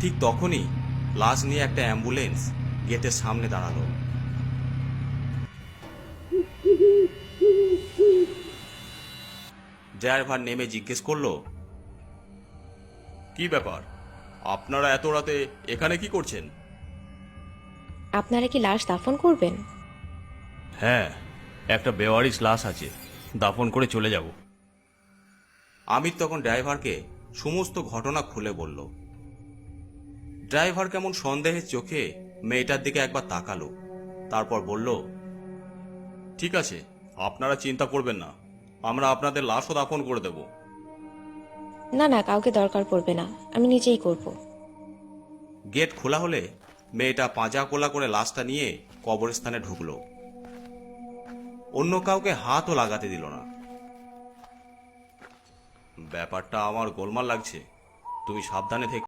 ঠিক তখনই লাশ নিয়ে একটা অ্যাম্বুলেন্স গেটের সামনে দাঁড়ালো। ড্রাইভার নেমে জিজ্ঞেস করলো, কি ব্যাপার, আপনারা এত রাতে এখানে কি করছেন? আপনারা কি লাশ দাফন করবেন? হ্যাঁ, একটা বেওয়ারিশ লাশ আছে, দাফন করে চলে যাব। আমির তখন ড্রাইভারকে সমস্ত ঘটনা খুলে বলল। ড্রাইভার কেমন সন্দেহের চোখে মেয়েটার দিকে একবার তাকালো, তারপর বলল, ঠিক আছে, আপনারা চিন্তা করবেন না, আমরা আপনাদের লাশও দাফন করে দেব। না না, কাউকে দরকার পড়বে না, আমি নিজেই করব। গেট খোলা হলে মেয়েটা পাঁজা কোলা করে লাশটা নিয়ে কবরস্থানে ঢুকলো। অন্য কাউকে হাতও লাগাতে দিল না। ব্যাপারটা আমার গোলমাল লাগছে, তুমি সাবধানে থেকো।